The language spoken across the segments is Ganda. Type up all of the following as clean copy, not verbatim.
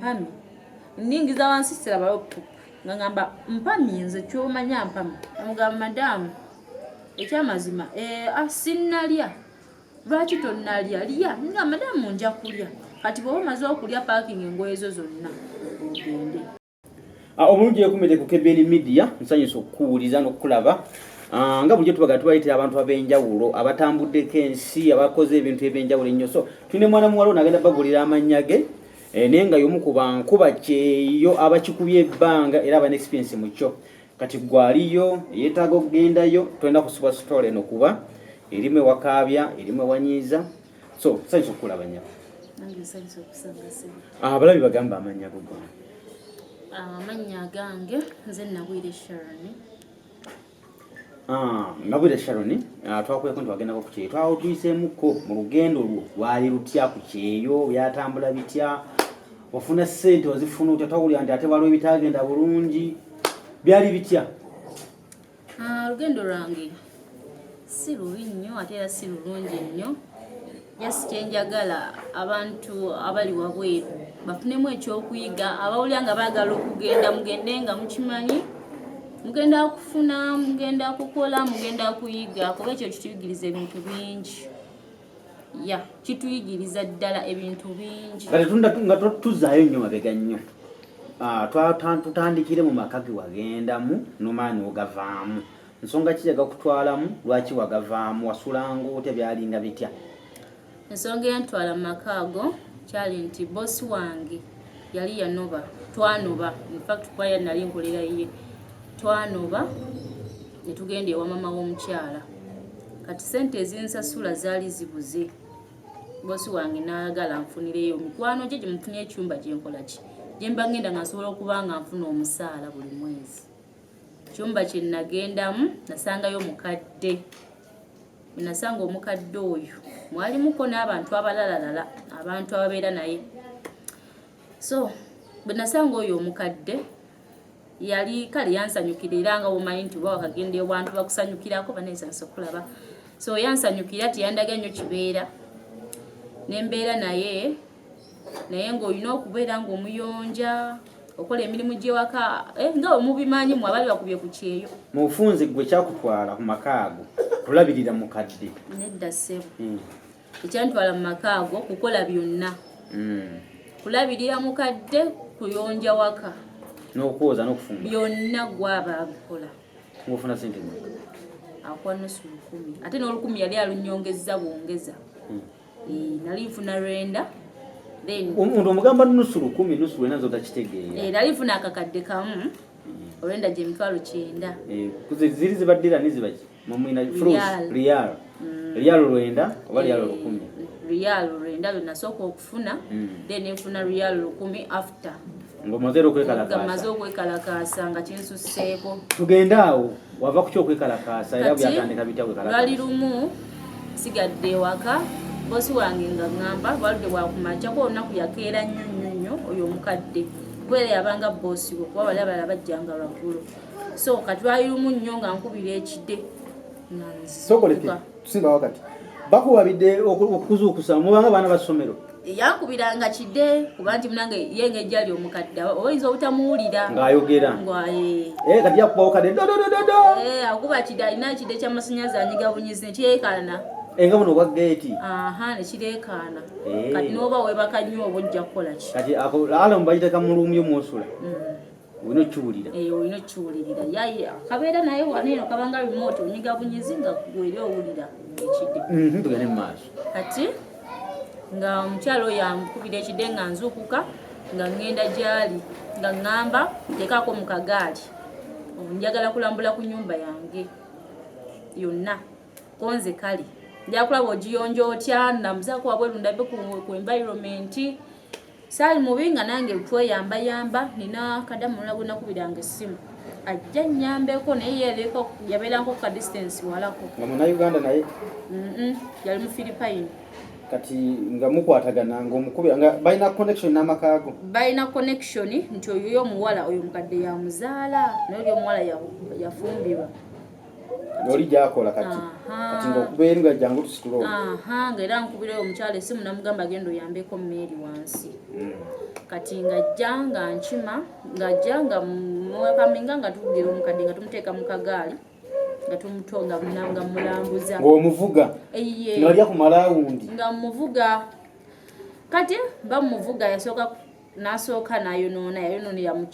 mpami ningiza wansi siraba laptop ngamba mpami nze kyomanya mpami amugamba madam ekyamazima asinalya lwaki tonnalya lya nga madam nja kulya kati bwo maze okulya parking engoyezo zonna ogende omulungi ekumete ku Kebeli Media nsanyusa okuwuliza n'okulaba nga bulijjo tubaga tubayitira abantu ab'enjawulo abatambuddeko ensi abakoze ebintu ebyenjawulo ennyo so tulina mwana muwala ono agenda bagulira amannya ge naye nga y'omu ku bankuba kyeyo abakikubye ebbanga era aba n'experience mu kyo kati gwaliyo yeetaaga okugendayo twenda kusuba sitole eno kuba erimu ewakaabya erimu ewanyiiza so nsanyusa okukulaba nnyo abalabi bagamba amannya go gona amannya gange nze Nabwire Sharon. Nabwire Sharon twakweko ntwagendako ku kyeyo twatuyiseemuko mu lugendo lwo lwali lutya ku kyeyo byatambula bitya wafuna ssente wazifuna otya twawulira nti ate waliwo ebitagenda bulungi byali bitya? Lugendo lwange si lubi nnyo ate era si lulungi nnyo just kyenjagala abantu abali wabweru bafunemu ekyokuyiga abawulira nga baagala okugenda mugende nga mukimanyi mugenda kufuna mugenda kukola mugenda kuyiga kuba ekyo kituyigiriza ebintu bingi kituyigiriza ddala ebintu bingi kati nga tuzaayo nnyo mabega nnyo tutandikire mu maka ge wagendamu nomaani ogavaamu nsonga ki yagakutwalamu lwaki wagavaamu wasulanga otya byalinga bitya? Ensonga eyantwala mu maka ago kyali nti bosi wange yali yanoba twanoba infact kwaya nali nkolera ye twanoba ne tugenda ewa mama w'omukyala kati sente ezinsasula zaali zibuze bosi wange n'ayagala nfunireyo mikwano gye mufunye ekyumba gyenkola ki gye mba ngenda nga nsobola okuba nga nfuna omusaala buli mwezi kyumba kye nagendamu nasangayo mukadde nasanga omukadde oyo mwalimuko n'abantu abalalalala abantu ababeera naye so bwe nasanga oyo omukadde yali kale yansanyukira era nga womanyi nti oba wakagenda abantu bakusanyukirako baneesansa okulaba so yansanyukira tiyandaga nnyo kibeera nembeera naye ng'olina okubeera ng'omuyonja okola emirimu gy'ewaka nga omubimanyi mu abali bakubye ku kyeyo mu bufunze gwe kyakutwala ku maka ago kulabirira mukadde nedda ssebo ekyantwala mu maka ago kukola byonna kulabirira mukadde kuyonja waka n'okwoza n'okufumba byonna gwaba abikola ng'ofuna sente akuwa nusu 1,000 ate n'olukumi yali alunyongeza bwongeza nali nfuna rwenda omuntu omugamba nusu 1,000 nusu lwenda zotakitegeera nali nfuna akakadde kamu olwenda gye 9,000 ziri zibaddira nizibaki mumwina riyal lwenda oba riyal 1,000 riyal lwenda lwenasooka okufuna then nfuna riyal 1,000 after ng'omaze okwekalakaasa nga kinsusseeko tugende awo wava ku kyokwekalakaasa era byatandika bitya kwekalakaasa lwali lumu sigadde ewaka bosi wange nga ngamba baludde bwakumakyako olunaku yakeera nnyo oyo omukadde kubera yabanga bosi we kuba bali abalala bajjanga lwaggulo so kati lwali lumu nnyo nga nkubira ekide tusimba wakati bakuwabidde okuzuukusa mubanga baana basomero yankubiranga kide kuba nti munange yenga ejjali omukadde oyinza obutamuwulira ng'ayogera kati yakubawo kadde akuba kide alina kide ky'amasanyazi anyiga bunyizi nekyekana enga muno bwa geeti nekireekaana kati n'oba webaka nnyo oba ojja kukola ki kati alamu bagiteka mu luumu y'omwosula olina okkiwulira olina okkiwulirira yaye kabeera naye waneeno kabanga remote onyiga bunyizi nga gweri owulira ekide tugende mu maaso kati nga omukyalo oyo amukubira ekide nga nzuukuka nga ngenda gyali nga ngamba nteekako mu kagaali njagala kulambula ku nnyumba yange yonna konze kale njakulaba ogiyonja otya namuzaako wabweru ndabe ku environment saali mubi nga nange tweyambayamba nina kadamu mulala gwe nakubiranga essimu ajja nnyambeko naye yeereko yabeerangako ka distance walako nga munauganda naye yali mu Philippine kati nga mukwatagana ng'omukubira nga balina connection n'amakaago balina connection nti oyo omuwala oyo mukadde yamuzaala naye oli omuwala yafumbirwa oli gyakola kati ng'okubeera nga jangu tusitula ng'era nkubireyo omukyala essimu namugamba agenda oyambeko mmeeri wansi kati ng'ajja nga nkima ng'ajja nga mwekaminga nga tugira omukadde nga tumuteeka mu kagaali nga tumutonga nga mulambuza ng'omuvuga ng'alya ku malawundi nga muvuga kati bamuvuga nasooka nayonoonera mu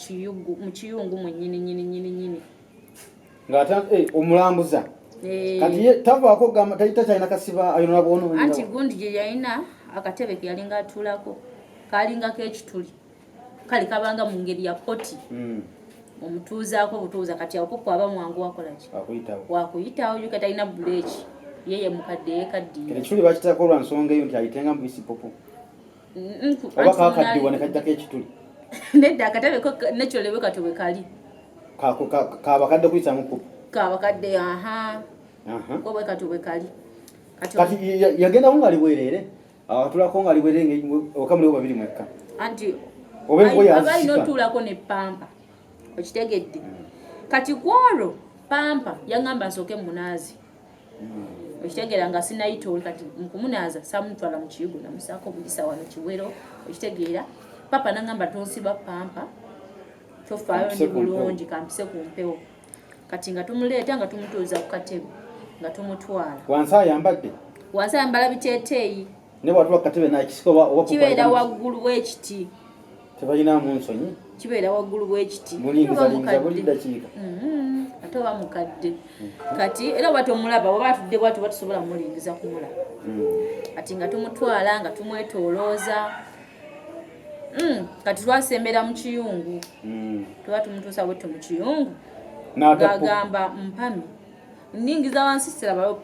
kiyungu mwennyini ng'ata omulambuza kati tavaako gamba takyalina kasiba ayonona bwonoonyi anti gundi gye yalina akatebe ke yalinga atuulako kalingako ekituli kale kabanga mu ngeri ya poti omutuuzaako butuuza kati akupu aba mwangu wakolaki wakuyitawo yuka talina buleeki yeye mukadde yekaddiye ekituli bakiteekako olwa nsonga eyo nti ayitenga mu bisipopo oba kakaddiwa ne kajjako ekituli nedda akatebe ko nekyolebwe kati bwe kali kabakadde kuyitamu kupu kabakadde ko bwe kati bwe kali kati yagendawo ngaali bwereere atulako ngaali bwereere okamuliwo babiri mwekka anti oba engoye abalina otuulako ne pampa okitegedde kati kwolwo pampa yaŋŋamba nsooke munaazi okitegeera nga sinayitooli kati mukumunaaza samutwala mu kiyugu namusaako buyisa wano kiwero okitegeera papa naŋŋamba tonsiba pampa tofaayo ndi bulungi kampise ku mpewo kati nga tumuleeta nga tumutuuza ku katebe nga tumutwala wansi ayambadde wansi ayambala biteeteeyi ne bwatula ku katebe nakisika oba kibeera waggulu w'ekiti tebalinamu nsonyi kibeera waggulu w'ekiti mulingizalingiza buli dakiika ate oba mukadde kati era oba tomulaba oba atudde bwati oba tusobola mulingiza kumulaba kati nga tumutwala nga tumwetoolooza kati twasembera mu kiyungu tuba tumutuusa bwetto mu kiyungu ng'agamba mpami ningiza wansi sirabayo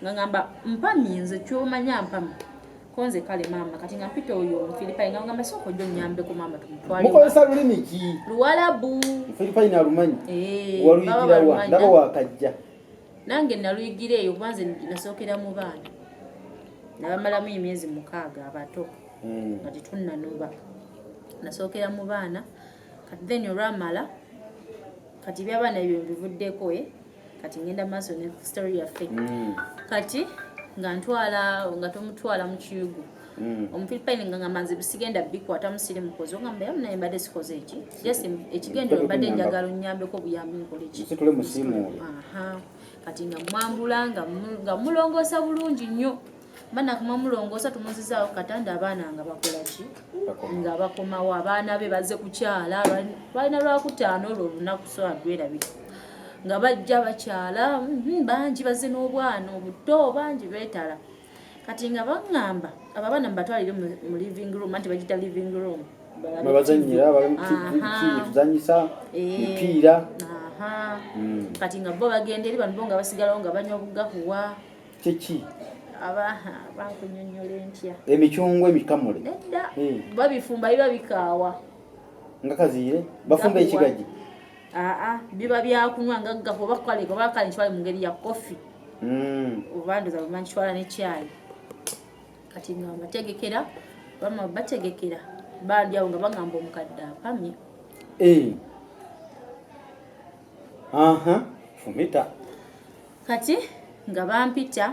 ng'agamba mpami nze kyomanya mpami konze kale maama kati nga mpita oyo omufiripayi nga ngamba sooka ojja onnyambeko maama tumutwale mukozesa lulimi ki luwalabu mufiripayi nalumanyi waluyigirawa ndaba wakajja nange naluyigira eyo kuba nze nasookera mu baana nabamalamu emyezi 6 abato nga tetunnanuba nasookera mu baana kati then olwamala kati byabaana ebyo bivuddeko kati ngenda maaso ne story yaffe kati nga tumutwala mu kiyugu omufiripaini nga ngamba nze bisigenda bikwata musiri mukozi ogamba yamu naye mbadde sikoze eki just ekigendero mbadde njagala onnyambeko buyambi nkole ki kati nga mwambula nga mulongoosa bulungi nnyo banakumwa mulongoosa tumuzizaawo katanda abaana nga bakola ki nga bakomawo abaana be bazze kukyala balina lwakutaano olwo olunaku so adwerabiri nga bajja bakyala bangi bazze n'obwana obuto bangi beetala kati nga baŋŋamba abo abaana mubatwalire mu living room anti bagita living room babazanyira tuzanyisa mipiira kati nga bo bagenda eri bano bo nga basigalawo nga banywa bugahuwa kiki bankunyonyola entya emicungwa emikamule nedda babifumba biba bikaawa nga kaziire bafumba ekigaji biba byakunywa nga gafu oba kale nkitwale mu ngeri ya kofi oba ndoza bwe nkitwala nekyayi kati nga bategekera bama bategekera bandyawo nga bagamba omukadde apamye fumita kati nga bampita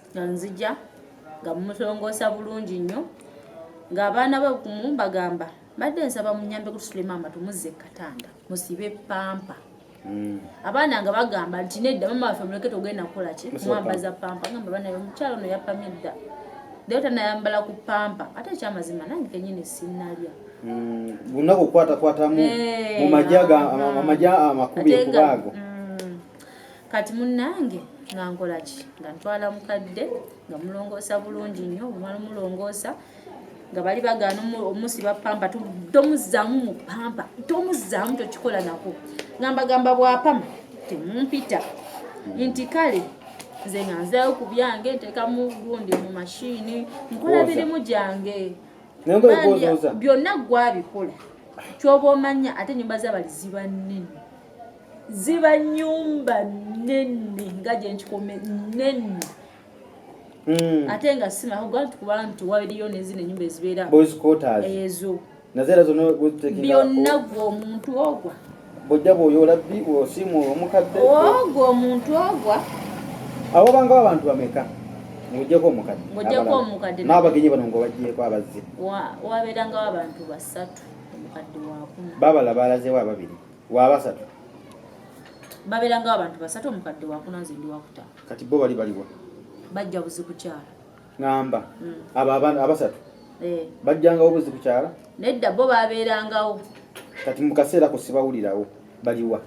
nga nzija nga mumutongoosa bulungi nnyo ng'abaana be kumumbagamba badde nsaba munyambe kutusule maama tumuzze katanda musibe pampa abaana nga bagamba nti nedda mama waffe muleke togenda kukola ki mwambaza pampa ngamba bana omukyalo ono yapamye dda leo tanayambala ku pampa ate ekyamazima nange kenyini sinnalya lunaku okukwatakwatamu mu maja amakubi ekubaago kati munnange nga nkola ki nga ntwala mukadde nga mulongoosa bulungi nnyo obumala mulongoosa nga bali bagaana omusiba pampa tomuzzaamu mu pampa tomuzzaamu tokikola nako ngambagamba bwapama temumpita nti kale nze nga nzeewo ku byange nteekamu gundi mu mashiini nkola birimu gyange byonna gwabikola kyoba omanya ate ennyumba z'abali ziba nnene ziba nnyumba nnene nga gyenkikome nnene ate nga simakubala nti waliyo nezino ennyumba ezibeera ezo byonna gwe omuntu ogwa bojja bwoyola bbi osimu omukadde ogwo omuntu ogwa abo banga abantu bameka ng'ogyeko omukadde n'abagenyi bano ng'obaggyeko abazze wabeerangawo abantu 3 omukadde wakuna babala balazewo ababiri wabasatu babeerangawo abantu 3 omukadde wakuna nze ndi wakuta kati bo bali baliwa bajja buzi kukyala ngamba abo abasatu bajjangawo buzi kukyala nedda bo babeerangawo kati mu kaseera ko sibawulirawo baliwa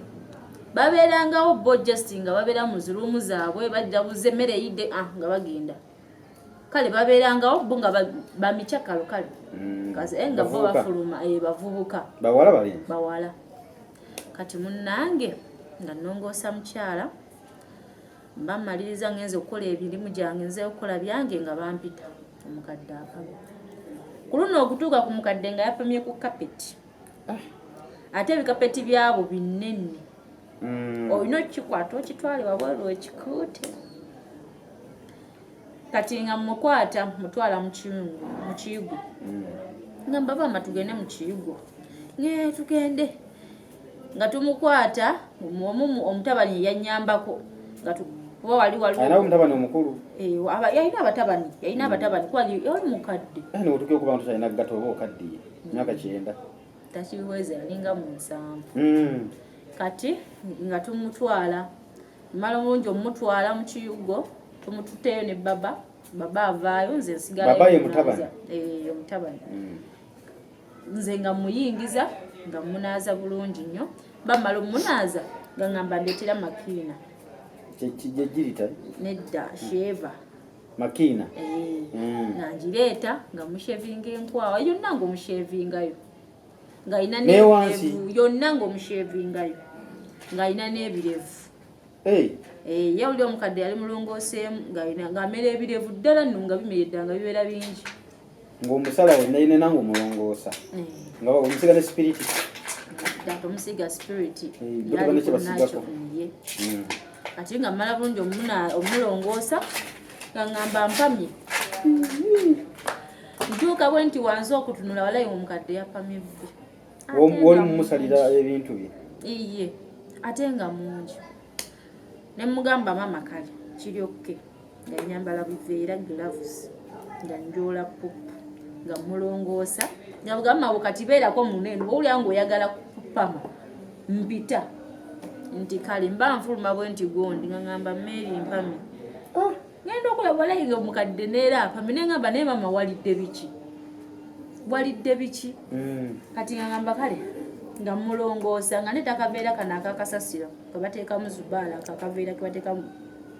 babeerangawo bo just nga babeera mu ziruumu zaabwe bajja buze emmere eyidde nga bagenda kale babeerangawo bo nga bamikyakalo kale nga bo bafuluma bavubuka bawala kati munnange nga nnongoosa mukyala mbamaliriza ngenze okukola emirimu gyange nze okukola byange nga bampita omukadde apamye ku luno okutuuka ku mukadde nga yapamye ku kapeti ate ebikapeti byabo binene olina okikwata okitwale wabweru ekikuute kati nga mukwata mutwala mu kiyigo ngamba bama tugende mu kiyigo tugende nga tumukwata omutabani yanyambako nga kuba wali waliwo omutabani omukulu yalina abatabani kwali yali mukadde notuke okuba ntu talina gato oba okaddiye myaka 9 takiweza yalinga mu 7 kati nga tumutwala mala mulungi omutwala mu kiyugo tumututeyo ne baba avaayo nze nsigala omutabani nze nga muyingiza nga munaaza bulungi nnyo bamala omunaaza nga ngamba ndeetera makiina kijejirita nedda sheva makiina nangireeta nga mushevinga enkwawa yonna nga omushevingayo nga ina n'ebirevu yonna nga omushevingayo nga ina n'ebirevu ye oli omukadde yali mulongooseemu nga amera ebirevu ddala nno nga bimeredda nga bibeera bingi ng'omusala wenna yine nange omulongoosa nga omusiga ne spiriti omusiga spiriti yaliye ati nga mmala bulungi omulongoosa nga ngamba mpamye ntuuka bwe nti wansi okutunula walayi omukadde yapamye vve woli mumusalira ebintu bye iye ate nga mungi ne mugamba mama kale kiri okke nga nyambala biveera gloves nga njoola pupu nga mulongoosa nga bugamba kati beerako munene bwowulira ng'oyagala kupama mpita nti kale mba nfuluma bwe nti gondi nga ngamba Mary mpame ngenda okulaba walayi nga omukadde neera apame nengamba naye mama walidde biki kati nga ngamba kale nga mulongoosa nga netakaveera kana akakasasiro kebateekamu zubaala akakaveera kebateeka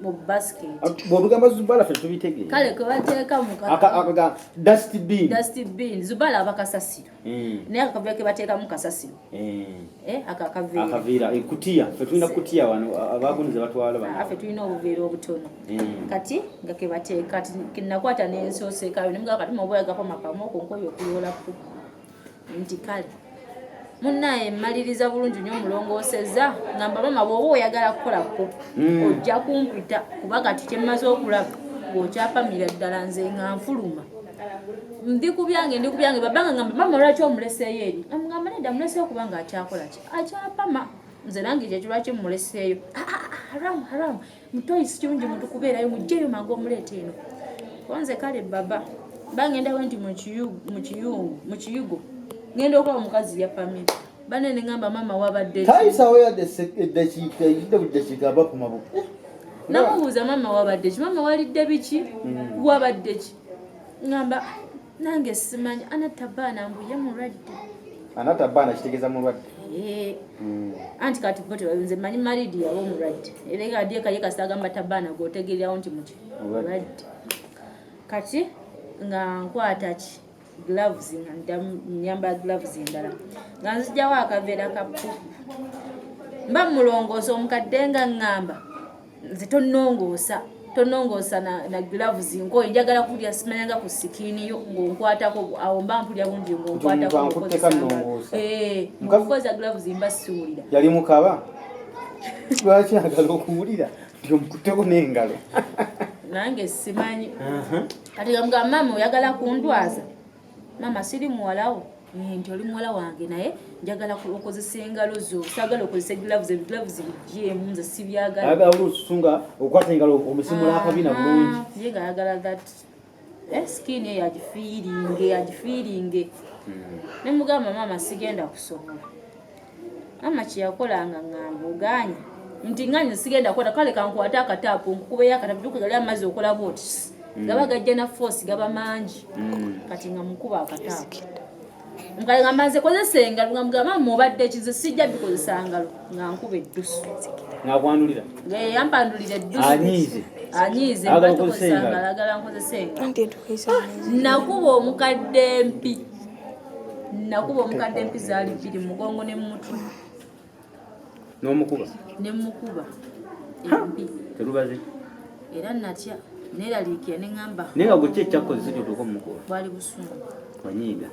mu basket bwolugamba zubaala fe tubitegeera kale kebateeka dustbin zubaala abakasasiro naye akakaveera kebateeka mu kasasiro akaveera ekutiya fe tulina kutiya wano abaguniza batwala fe tulina obuveera obutono kati nga kebateeka kinakwata nensoosekayo nemugaa kati mwaboyagako makamooko nkoyo okuyola ku nti kale munnaye mmaliriza bulungi nnyo omulongoosezza ngamba mama bw'oba oyagala kukola ko ojja kumpita kuba kati kyemmaze okulaba bw'okyapamira ddala nze nga nfuluma ndi ku byange babanga ngamba mama lwaki omuleseeyo eri amugamba nedda muleseeyo kubanga akyakola ki akyapama nze nange kyekyo lwaki mumuleseeyo haramu mutoyi si kirungi muntu kubeerayo mugjeyo mangu omuleeta eno konze kale baba bangendawo nti mu kiyugo ngenda okuba omukazi yapamye banene ngamba mama wabadde taisawo yaddekiika eyidde buddekiika abapuma buku namubuuza mama wabadde ki mama walidde biki wabadde ki ngamba nange simanyi anatabbaana mbuye mulwadde anatabbaana kitegeeza mulwadde anti kati nze manyi maridi yawe omulwadde era adye kaye kasagamba tabbaana gotegererawo nti muki mulwadde kati nga nkwata ki gloves nga nyamba gloves endala nga nzijawo akaveera kapu mba mulongoosa omukadde nga ngamba nze tonongoosa na gloves nkoye njagala kulya simanyanga ku sikiniyo ng'onkwatako awo mba mpulya bungi ng'onkwatako nkoza gloves mba siwulira yali mukaba lwaki agala okuwulira nti omukuteko n'engalo nange simanyi kati gamugamba mama oyagala kundwaza mama siri muwalawo nti oli muwala wange naye njagala okozesa engalo zo saagala okozesa gloves bigyemu nze sibyagala ayagala olusunga okwata engalo omusimula akabina bulungi ye ng'ayagala that skin eyo agifiiringe ne mugamba maama sigenda kusobola maama kyeyakolanga ngamba oganya nti nganye sigenda kukola kale kankwate akataapu nkukubeyo akataapu tukugali amazzi okola bwoti gaba gajja na force gaba mangi kati nga mukuba akataapu mukale nga mbanze kozesa engalo nga mugamba mubadde kize sijja bikozesa ngalo nga nkuba eddusu ng'akwandulira yampandulira eddusu anyiize mbatukozesa ngalo agala nkozesa engalo nakuba omukadde mpi zaali biri mugongo ne mutwe n'omukuba empi terubaze era natya neraliikira neŋŋamba naye nga gwe ki ekyakozesa kyotuuka omukuba bwali busungu wanyiiga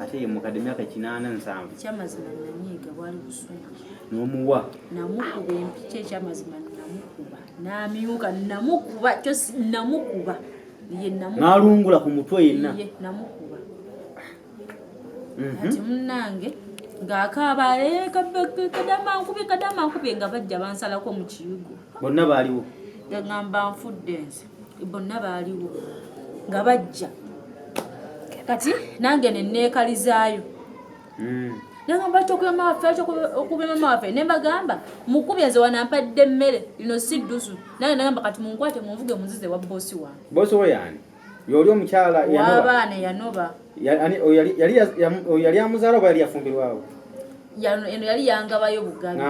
ate ye mukadde myaka 87 ekyamazima nanyiiga bwali busungu n'omuwa namukuba empi ki ekyamazima namukuba n'amyuka namukuba n'alungula ku mutwe yenna namukuba ati munnange ng'akaaba kadamankubye nga bajja bansalako mu kiyugo bonna baaliwo ngamba nfudde nze bonna baaliwo nga bajja kati nange nenneekalizaayo nagamba okube mama waffe ne mbagamba mukubye nze wanampadde emmere lino si ddusu nange nagamba kati munkwate munvuge munzize wa boosi wange boosi we yaani yoli omukyala wabaana yanoba yali amuzaala oba yali yafumbirwawo eno yali yangabayo bugabi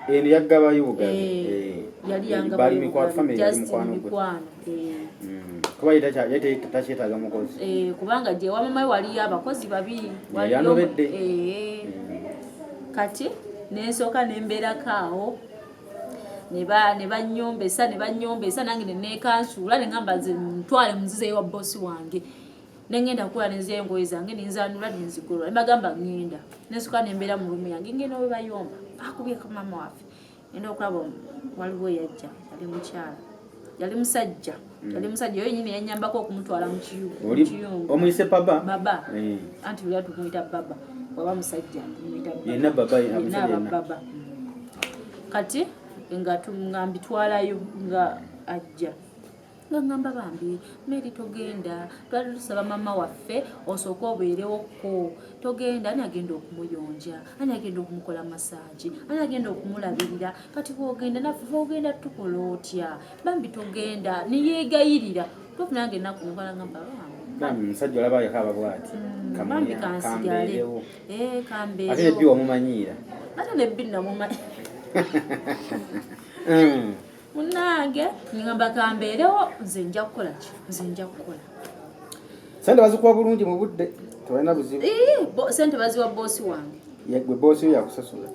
eno yaggabayo bugabi yali yangabayo mikwano kuba takyetaaga mukozi kubanga gye wamamayo waliyo abakozi babiri yanobedde kati nensooka nembeerako awo ne bannyombesa nange neneekansuula neŋŋamba nze ntwale munzizeyo wa boosi wange nengenda kukola nenziyayo engoye zange nenzanula nenzigolola nebagamba ŋŋenda nensooka nembeera mu lumu yange ngenda we bayomba akubyeko mama waffe ngenda okulaba waliwo yajja yali musajja oyo yenyini yanyambako okumutwala mu kiyungu omuyise baba anti luli atumuyita baba waba musajja yenna baba kati nga mbitwalayo nga ajja nga ngamba bambi Mary togenda twali tusaba mama waffe osooka obeerewoko togenda ani agenda okumuyonja ani agenda okumukola masaaji ani agenda okumulabirira kati bwogenda naffe ogenda tukola otya bambi togenda niyeegayirira tofu nange ennaku nkola ngamba bambi musajja olaba yakaaba bw'ati bambi kansigale kambeerewo ate nebbi wamumanyiira ate nebbi namumanyi munange ngamba kambeerewo nze nja kukola sente bazikuwa bulungi mu budde tebalina buzibu sente baziwa boosi wange gwe boosi we yakusasula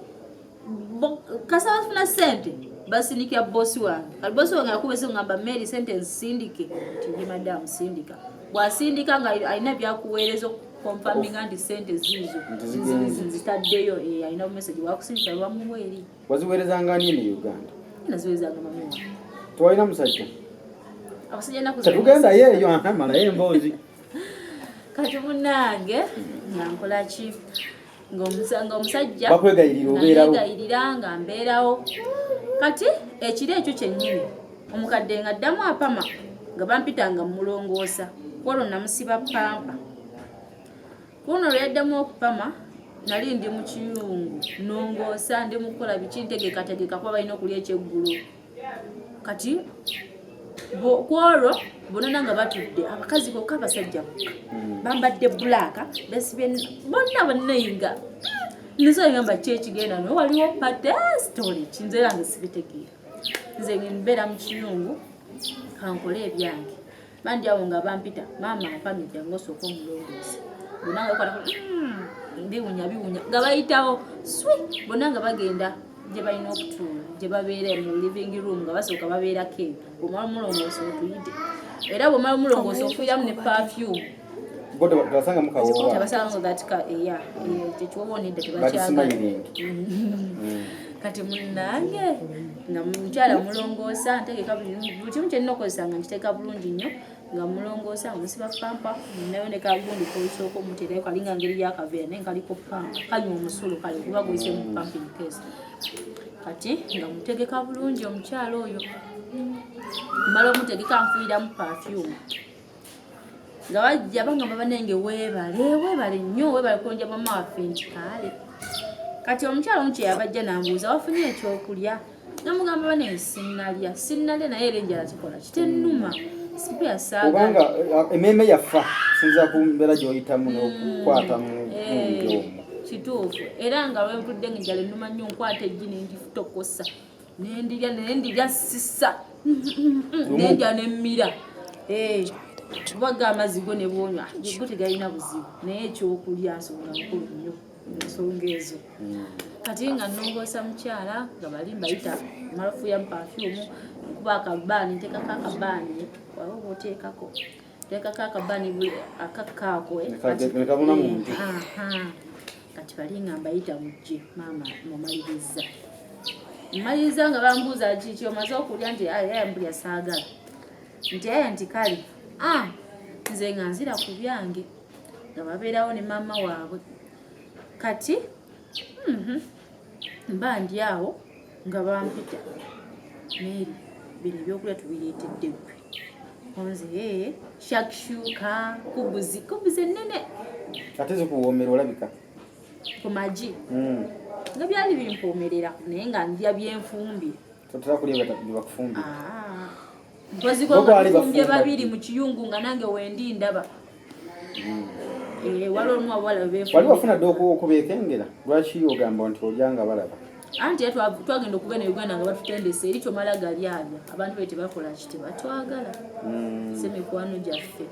kasa bafuna sente basindikira boosi wange kati boosi wange akubese ngamba Mary sente nsindike nti ye madamu sindika bwasindika nga alina byakuweereza konfaminga nti sente ziizo nzitaddeyo alina bumeseji bwakusindika lwamuweeri waziweerezanga ani ene Uganda naziweerezanga mama wange tewalina musajja abasajja naku tetugendayo eyo malayo emboozi kati munange nankola ki ng'omusajja bakwegayirira nga mbeerawo kati ekiro ekyo kyennyini omukadde nga addamu apama nga bampitanga mulongoosa kwolwo namusiba pampa kuno lweyaddamu okupama nali ndi mu kiyungu nongoosa ndi mukukola biki ntegekategeka kuba balina okulya ekyeggulu kati kwolwo bonna nga batudde abakazi kokka abasajja bambadde bulaaka besibye bonnayinga nisoyigamba kyekigenda naye waliwo pate story kinze yange sibitegeera nze mbeera mu kiyungu kankole ebyange bandi awo nga bampita maama mpamidde ngosooka omulongoosi bonna nga bakola biwunya nga bayitawo bonna nga bagenda gye balina okutuula gye babeera mu living room nga basooka babeerako eyo bwomala omulongoosi otuyite era bwomala omulongoosi ofuiramu ne perfume tekiwobonedde tebakyagala kati munnange nga mukyala mulongoosa ntegeka buli kimu kyenina okozesa nga nkiteeka bulungi nnyo nga mulongoosa musiba pampa nayo ne kagundi kolisoko muterayo kalinga ngeri yakaveera naye kaliko pampa kanywa omusulo kale kuba guyise mu pumping case kati nga mutegeka bulungi omukyalo oyo mmala omutegeka nfuuyiramu perfume nga bajja bangamba banenge weebale nnyo weebale kulonja mama waffe nti kale kati omukyalo omu kyeyabajja nambuuza wafunye ekyokulya namugamba banenge sinnalya naye era enjala kikola kitennuma sipya saaga kubanga emmeeme yaffa sinza ku mbeera gy'oyitamu n'okukwata mu omwo kituufu era nga lwentudde ng'enjala ennuma nnyo nkwata eggi nendifutokosa nendirya sisa nenja nemmira kubaga amazzi go ne bwonywa go tegalina buzibu naye ekyokulya nsonga nkulu nnyo ensonga ezo kati nga nnongoosa mukyala nga bali mbayita malafu ya perfume kuba akabaani ntekako akabaani waba oba oteekako teekako akabaani akakaako kati bali nga mbayita mujje maama mumaliriza nga bambuuza kiki omaze okulya nti ayambulya saagala nti aya nti kale nze nga nzira ku byange nga babeerawo ne maama waabwe kati mba ndi awo nga bampita Mary bino ebyokulya tubireetedde gwe onze shakshuka kubuzi ennene ate zikuwoomera olabika ku magi nga byali bimpoomerera naye nga ndya byenfumbi totera kulya bakufumbi mpozikobafumbye babiri mu kiyungu nga nange wendi ndaba wali olumu abawala wali wafuna dde okubeekengera lwaki ogamba nti olyanga balaba anti twagenda okugenda Uganda nga batutendesa eri kyomala gali alya abantu be tebakola ki tebatwagala se mikwano gyaffe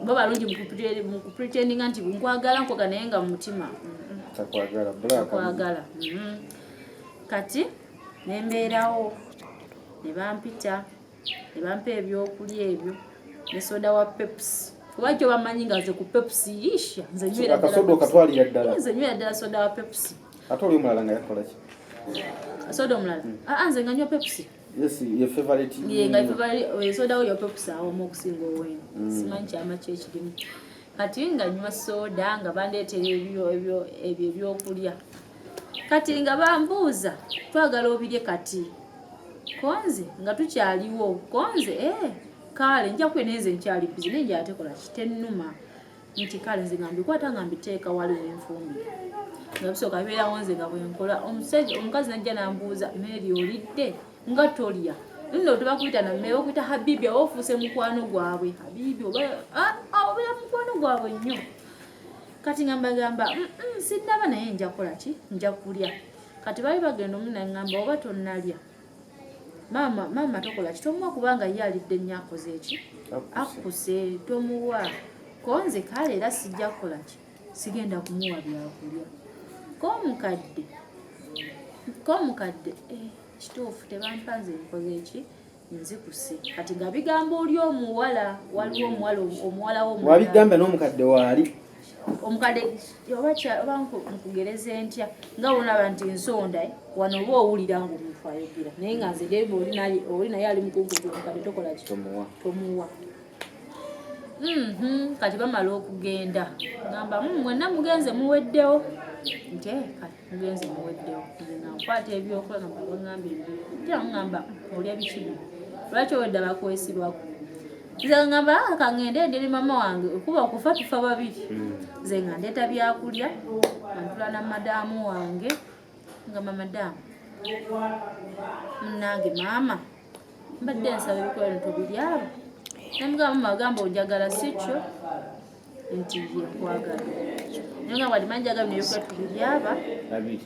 bo balungi mu kupretendinga nti nkwagala nkwaga naye nga mu mutima takwagala kati nembeerawo ne bampita ne bampa ebyokulya ebyo ne soda wa Pepsi kuba kyo bamanyi nga nze ku Pepsi isha nze nywera ddala soda wa Pepsi ate oli omulala nga yakola ki soda omulala nze nga nywa Pepsi ye favorite nga soda oyo Pepsi awomu okusinga owenu simanyi kyama kyekirimu kati nga nywa soda nga bandeetera ebyo ebyokulya kati nga bambuuza twagala obirye kati konze nga tukyaliwo konze kale nja kweneze nkyali bizi nenje atekola kitennuma nti kale nze nga mbikwata nga mbiteeka waliwo enfumbi nga bisooka bibeerawo nze nga bwenkola omukazi najja nambuuza Mary olidde nga tolya nno tebakuyita nammere bakuyita Habibi oba ofuuse mukwano gwabwe Habibi obeera mukwano gwabwe nnyo kati nga mbagamba sinnaba naye nja kukola ki nja kulya kati bali bagenda omu naŋŋamba oba tonnalya maama tokola ki tomuwa kubanga ye alidde nnyo akoze eki akuse tomuwa konze kale era sijja kukola ki sigenda kumuwa byakulya komukadde kituufu tebampanze nkoze eki nzikuse kati nga bigamba oli omuwala waliwo omuwala wabigamba n'omukadde waali omukadde oba nkugereze ntya nga bonaba nti nsonda wano oba owulira nga omuntu ayogera naye nga nze debe oli naye ali mukunkutu omukadde tokola ki tomuwa kati bamala okugenda ngamba mwenna mugenze muweddewo nti kati mugenze muweddewo nga nkwata ebyokola nga bagamba ebyo ngamba olya biki bino lwaki owedde bakwesibwako nze ngamba kangende ndiri mama wange okuba okufa tufa babiri nze nga ndeeta byakulya antula na madaamu wange ngamba madaamu munange maama mbadde nsaba ebikola ntobiryabo namugamba mama agamba onjagala sikyo nti ye nkwagala naye nga bati manjaga bino ebyokulya tubiryaba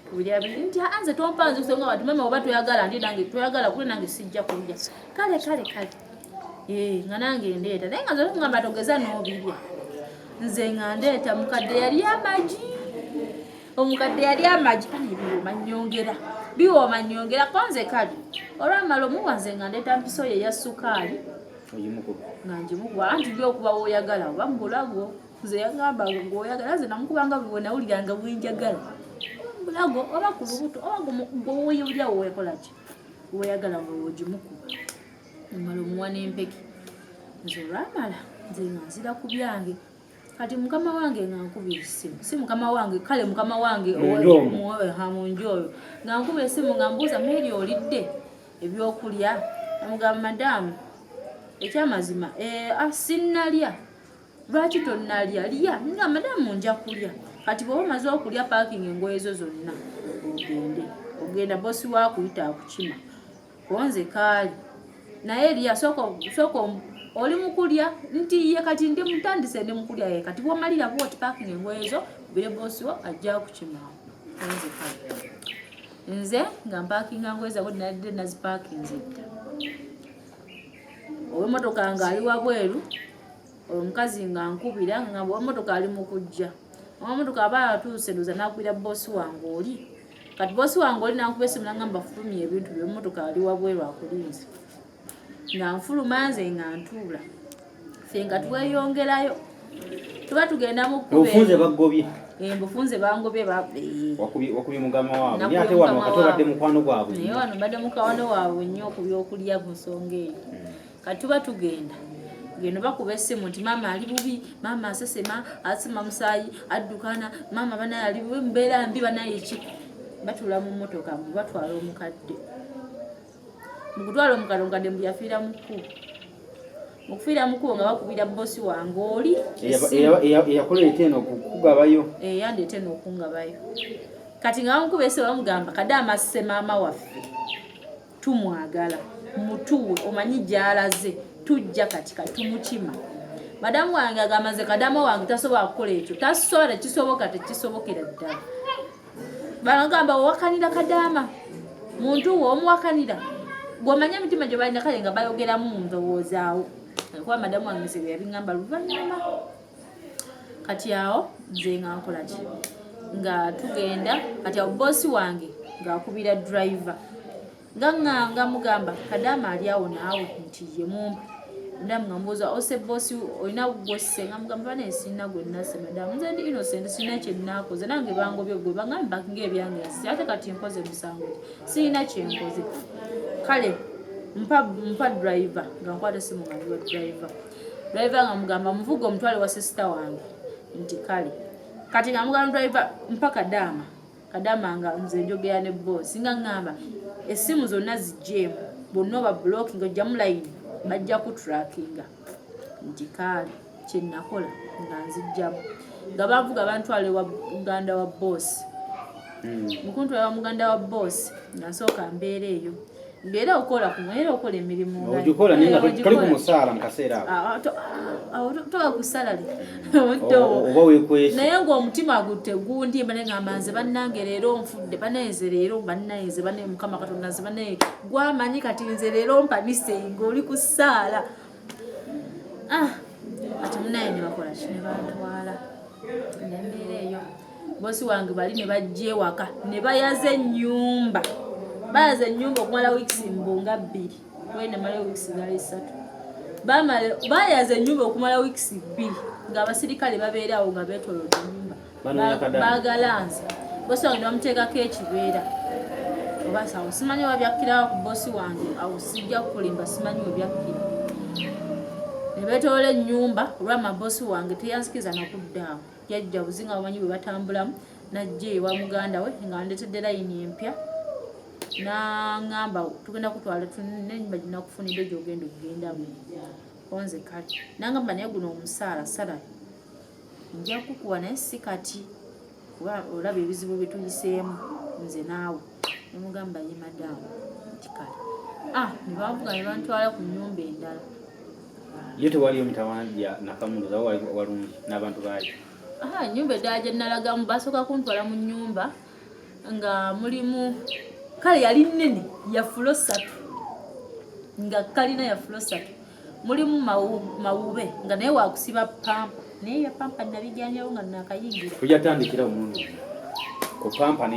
kubiri nti anze tompanze kusenga bati mama oba toyagala ndi nange toyagala kule nange sijja kulya kale nga nange ndeeta naye nga nze ngamba togeza n'obirya nze nga ndeeta mukadde yali amagi biwooma nnyongera konze kale olwamala omuwa nze nga ndeeta mpiso ye ya sukaali nga ngimukuba anti byokuba woyagala oba mubulago nze yagamba ng'oyagala nze namukubanga bwe nawuliranga bwenjagala mubulago oba ku lubuto oba gwewoyulya wowekola ki woyagala nga wogimukuba omala omuwa n'empeke nze olwamala nze nga nzira ku byange kati mukama wange nga nkubira essimu si mukama wange kale mukama wange munju oyo nga nkubira essimu nga mbuuza Mary olidde ebyokulya amugamba madamu ekyamazima sinnalya lwaki tonnalya lya nga madamu nja kulya kati bw'oba omaze okulya paakingi engoye zo zonna ogenda bosi wakuyita akukima konze kaali naye lya sooka oli mukulya nti ye kati ndi mutandise ndi mukulya ye kati bw'omalira bwoti paakingi engoye zo bire bosi wo ajja kukima konze kaali nze nga mpaakinga ngoye zabwe nadde nazipaakinze dda ow'emmotoka nga ali wabweru omukazi nga nkubira nga ow'emmotoka ali mu kujja ow'emmotoka aba atuuse ndoza nakubira bosi wange oli kati bosi wange oli nankuba essimu nangamba fulumya ebintu by'emmotoka ali wabweru akulinze nga nfuluma nze nga ntuula ffe nga tweyongerayo tuba tugenda mu obufunze bagobye bufunze bangobye wakubye mugama waabwe naye ate wano wakati obadde mukwano gwabwe naye wano mbadde mukwano waabwe nnyo ku byokulya ku nsonga eyo kati tuba tugenda genda bakuba essimu nti maama ali bubi maama asesema asima musaayi addukana maama banaye ali bubi mbeera mbi banaye ki batula mu mmotoka batwala omukadde mukutwala omukadde mbu yafiira mukku mukufiira mukkubo nga bakubira bosi wange oli eyakuleeta eno okukugabayo yandeeta eno okungabayo kati nga bamukuba essimu bamugamba Kadaama asse maama waffe tumwagala mutuwe omanyi gy'alaze tujja kati tumutima madamu wange agamaze Kadaama wange tasobola kukola ekyo tasobola kisoboka tekisobokera ddala bagamba owakanira Kadaama muntu wo omuwakanira gw'omanya emitima gye balina kale nga bayogeramu mu ndowoozaawo kuba madamu wange nze yabiŋŋamba luvannyuma kati awo nze nga nkola ki nga tugenda kati awo bosi wange ng'akubira driver nga mugamba Kadaama ali awo naawe nti ye mumpi madamu nga mbuuza ose bosi olina gwosse nga mugamba bana esina gwe nnasse madamu nze ndi innocent sina kyenaakoze nange bangobye gwe bagamba ng'ebyange yasi ate kati nkoze musango sirina kyenkoze kale mpa driver nga nkwata essimu nga ndiwa driver nga mugamba muvuga omutwale wa sisita wange nti kale kati nga mugamba driver mpa Kadaama nga nze njogera ne bosi nga ngamba essimu zonna zijjeemu bonna oba blocking ojjamu line bajja kutrackinga nti kale kyenakola nga nzijjamu nga bavuga bantwale wa muganda wa bosi mukuntwala wa muganda wa bosi nga nsooka mbeera eyo ngera okola emirimu ogikola naye nga toli ku musaala mu kaseera awo toba ku salale oba weekwesa naye ng'omutima gutte gundimba naye ngamba nze bannange leero nfudde banaeze leero bannaeze banaye mukama katonda nze banaye gwamanyi kati nze leero mpanise ng'oli ku ssaala kati munaye ne bakola ki ne bantwala nembeera eyo bosi wange bali ne bajja ewaka ne bayaza ennyumba okumala wiikisi mbunga 2 wene mala wiikisi zali 3 bayaza ennyumba okumala wiikisi 2 ng'abasirikale babeera awo nga beetolodde ennyumba bagalanza bosi wange ne bamuteekako ekibeera oba sawo simanyi wabyakkirawo ku bosi wange awo sijja kulimba simanyi webyakkira ne beetolola ennyumba olw'amabosi wange teyansikiza nakuddaawo yajja buzinga bamanyi bwe batambulamu najja ewa muganda we nga ndeetedde layini empya nangamba tugenda kutwala nenyumba ginakufunidde gyogenda okugendamu konze kati nangamba naye guno omusaala sala nja kukuwa naye si kati kuba olaba ebizibu byetuyiseemu nze naawe nemugamba ye madamu nti kale nebavuga ne bantwala ku nnyumba endala ye tewaliyo mitawaana nakamunduza walungi n'abantu baayo ennyumba eddala gye nalagamu basooka kuntwala mu nnyumba nga mulimu kale yali nnene ya fulo 3 nga kalina ya fulo 3 mulimu mawube nga naye wakusiba pampa naye ya pampa nabijjanjawo nga nakayingira kujatandikira omulundi ku pampa